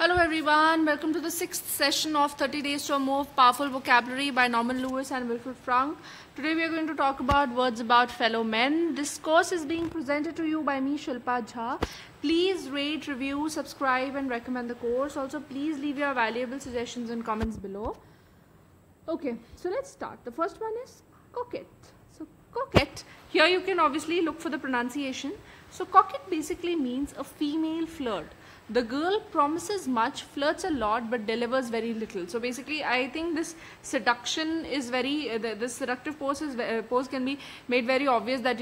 Hello everyone, welcome to the 6th session of 30 Days to a More Powerful Vocabulary by Norman Lewis and Wilfred Frank. Today we are going to talk about words about fellow men. This course is being presented to you by me, Shilpa Jha. Please rate, review, subscribe and recommend the course. Also please leave your valuable suggestions and comments below. Okay, so let's start. The first one is coquette. So coquette, here you can obviously look for the pronunciation. So coquette basically means a female flirt. The girl promises much, flirts a lot, but delivers very little. So basically, I think this seduction is very, this seductive pose can be made very obvious that,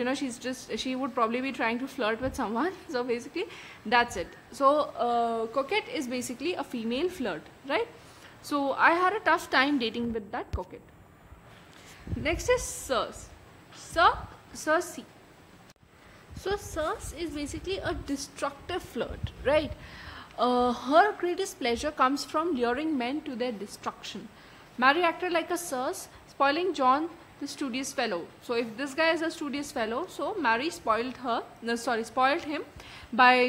she would probably be trying to flirt with someone. So basically, that's it. So coquette is basically a female flirt, right? So I had a tough time dating with that coquette. Next is circe. Circe. So circe is basically a destructive flirt, right? Her greatest pleasure comes from luring men to their destruction. Mary acted like a circe, spoiling John, the studious fellow. So if this guy is a studious fellow, so Mary spoiled him by,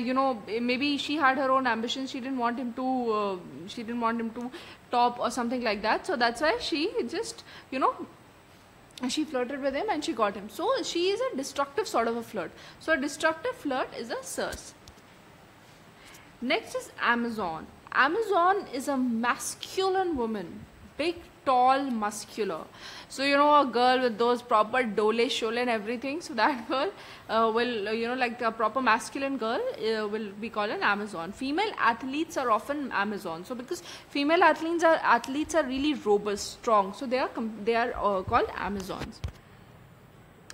maybe she had her own ambitions. She didn't want him to top or something like that. So that's why she just, she flirted with him and she got him. So she is a destructive sort of a flirt. So a destructive flirt is a circe. Next is Amazon. Amazon is a masculine woman. Big, tall, muscular. So a girl with those proper dole, shole and everything. So that girl will, like a proper masculine girl will be called an Amazon. Female athletes are often Amazon. So because female athletes are really robust, strong. So they are called Amazons.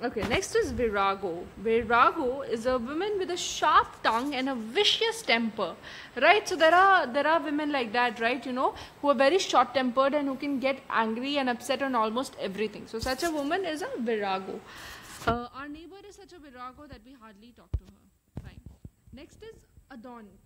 Okay, next is Virago. Virago is a woman with a sharp tongue and a vicious temper, right? So there are women like that, right? Who are very short-tempered and who can get angry and upset on almost everything. So such a woman is a Virago. Our neighbor is such a Virago that we hardly talk to her. Fine. Next is Adonis.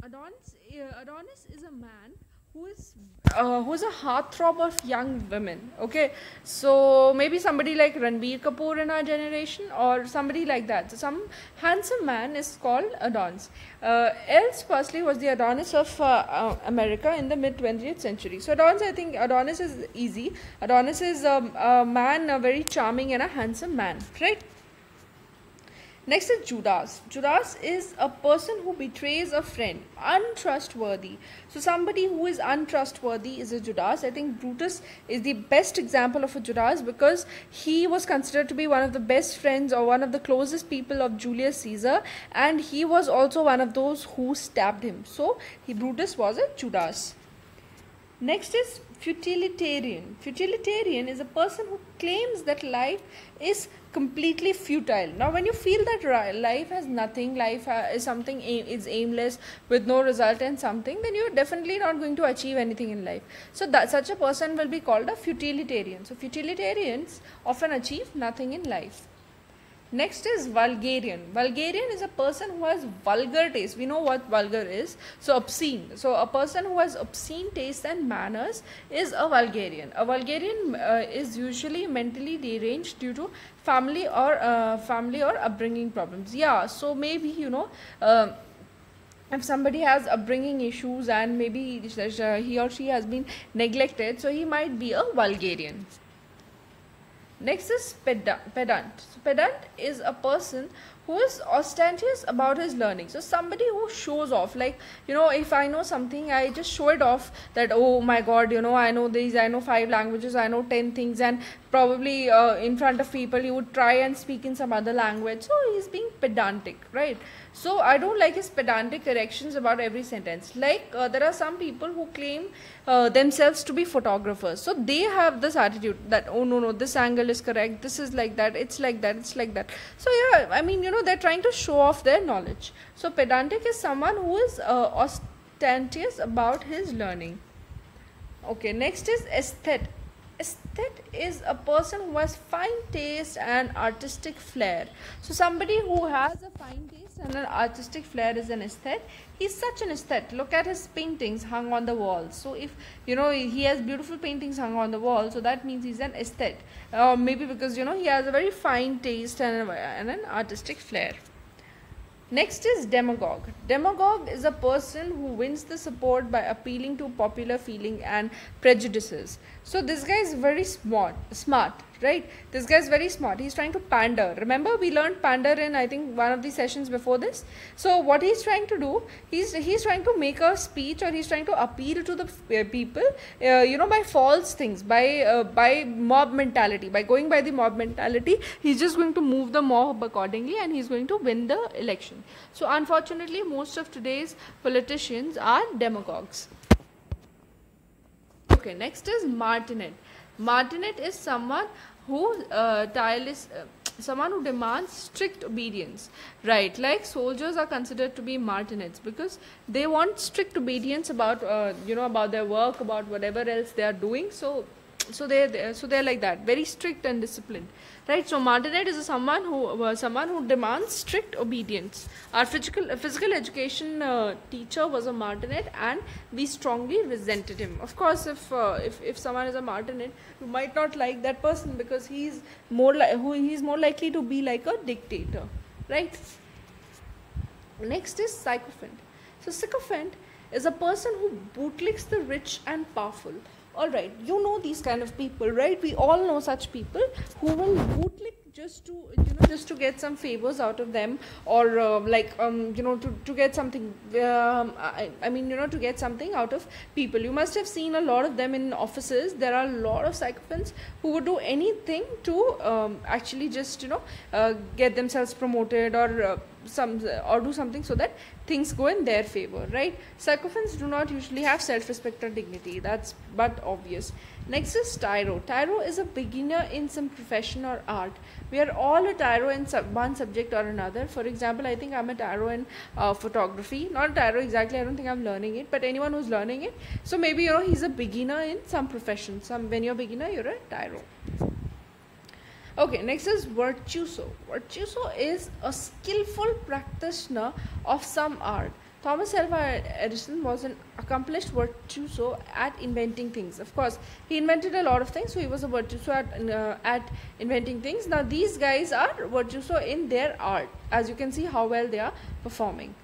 Adonis is a man who's a heartthrob of young women. Okay, so maybe somebody like Ranbir Kapoor in our generation or somebody like that. So some handsome man is called Adonis. Else Presley was the Adonis of America in the mid 20th century. So I think Adonis is easy. Adonis is a man, a very charming and a handsome man, right? Next is Judas. Judas is a person who betrays a friend, untrustworthy. So somebody who is untrustworthy is a Judas. I think Brutus is the best example of a Judas because he was considered to be one of the best friends or one of the closest people of Julius Caesar, and he was also one of those who stabbed him. So Brutus was a Judas. Next is futilitarian. Futilitarian is a person who claims that life is completely futile. Now when you feel that life has nothing, life is something is aimless with no result in something, then you're definitely not going to achieve anything in life. So such a person will be called a futilitarian. So futilitarians often achieve nothing in life. Next is Vulgarian. Vulgarian is a person who has vulgar taste. We know what vulgar is. So obscene. So a person who has obscene taste and manners is a Vulgarian. A Vulgarian is usually mentally deranged due to family or upbringing problems. Yeah, so maybe if somebody has upbringing issues and maybe he or she has been neglected, so he might be a Vulgarian. Next is pedant. So pedant is a person who is ostentatious about his learning. So somebody who shows off, like, if I know something, I just show it off that, oh my God, I know these, I know 5 languages, I know 10 things, and probably in front of people, he would try and speak in some other language. So he's being pedantic, right? So I don't like his pedantic corrections about every sentence. Like there are some people who claim themselves to be photographers. So they have this attitude that, oh no, this angle is correct, this is like that, it's like that, it's like that. So yeah, I mean, they're trying to show off their knowledge. So pedantic is someone who is ostentatious about his learning. Okay, next is aesthete. Aesthete is a person who has fine taste and artistic flair. So somebody who has a fine taste and an artistic flair is an aesthete. He's such an aesthete. Look at his paintings hung on the walls. So if he has beautiful paintings hung on the wall, so that means he's an aesthete. Maybe because he has a very fine taste and an artistic flair. Next is demagogue. Demagogue is a person who wins the support by appealing to popular feeling and prejudices. So this guy is very smart, right? This guy is very smart. He's trying to pander. Remember, we learned pander in, I think, one of the sessions before this. So what he's trying to do, he's trying to make a speech, or he's trying to appeal to the people, by false things, by mob mentality. By going by the mob mentality, he's just going to move the mob accordingly, and he's going to win the election. So unfortunately, most of today's politicians are demagogues. Okay, next is martinet. Martinet is someone who someone who demands strict obedience, right? Like soldiers are considered to be martinets because they want strict obedience about about their work, about whatever else they are doing. So they're like that, very strict and disciplined, right? So martinet is someone who demands strict obedience. Our physical education teacher was a martinet, and we strongly resented him. Of course, if someone is a martinet, you might not like that person because he's more likely to be like a dictator, right? Next is sycophant. So sycophant is a person who bootlicks the rich and powerful. Alright, you know these kind of people, right? We all know such people who will bootlick just to get some favors out of them, or to get something, to get something out of people. You must have seen a lot of them in offices. There are a lot of sycophants who would do anything to actually just get themselves promoted, or do something so that things go in their favor, right? Sycophants do not usually have self-respect or dignity. That's but obvious. Next is tyro. Tyro is a beginner in some profession or art. We are all a tyro in one subject or another. For example, I think I'm a tyro in photography. Not a tyro exactly, I don't think I'm learning it, but anyone who's learning it. So maybe he's a beginner in some profession. When you're a beginner, you're a tyro. Okay, next is virtuoso. Virtuoso is a skillful practitioner of some art. Thomas Alva Edison was an accomplished virtuoso at inventing things. Of course, he invented a lot of things, so he was a virtuoso at inventing things. Now, these guys are virtuoso in their art. As you can see how well they are performing.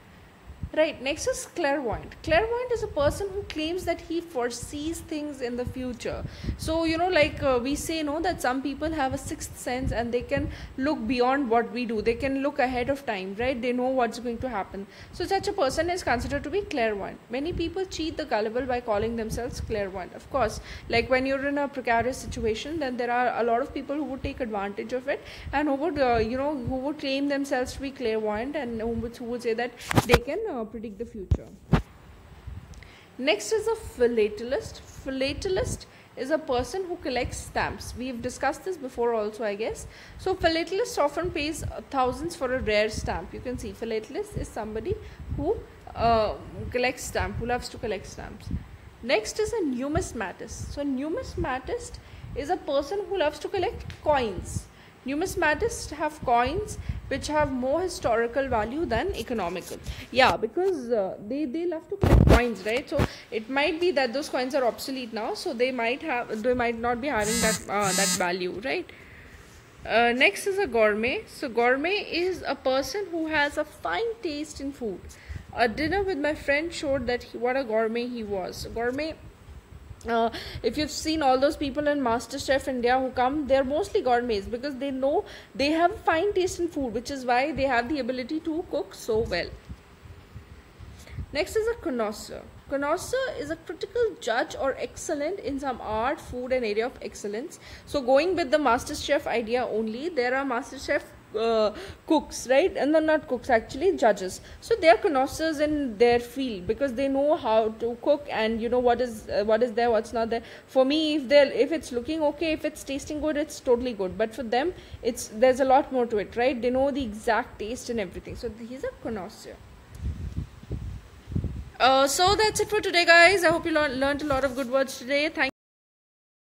Right, next is clairvoyant. Clairvoyant is a person who claims that he foresees things in the future. So, we say, that some people have a sixth sense and they can look beyond what we do. They can look ahead of time, right? They know what's going to happen. So, such a person is considered to be clairvoyant. Many people cheat the gullible by calling themselves clairvoyant. Of course, like when you're in a precarious situation, then there are a lot of people who would take advantage of it, and who would claim themselves to be clairvoyant, and who would say that they can predict the future. Next is a philatelist. Philatelist is a person who collects stamps. We've discussed this before also, I guess. So philatelist often pays thousands for a rare stamp. You can see philatelist is somebody who collects stamps, who loves to collect stamps. Next is a numismatist. So numismatist is a person who loves to collect coins. Numismatists have coins which have more historical value than economical. Yeah, because they love to collect coins, right? So it might be that those coins are obsolete now, so they might not be having that value, right? Next is a gourmet. So gourmet is a person who has a fine taste in food. A dinner with my friend showed that what a gourmet he was. So gourmet. If you've seen all those people in MasterChef India who come, they're mostly gourmets because they know they have fine taste in food, which is why they have the ability to cook so well. Next is a connoisseur. Connoisseur is a critical judge or excellent in some art, food, and area of excellence. So going with the MasterChef idea only, there are MasterChef cooks, right? And they're not cooks, actually judges. So they are connoisseurs in their field because they know how to cook, and what is there, what's not there. For me, if it's looking okay, if it's tasting good, it's totally good. But for them, there's a lot more to it, right? They know the exact taste and everything. So he's a connoisseur. So that's it for today, guys. I hope you learned a lot of good words today. Thank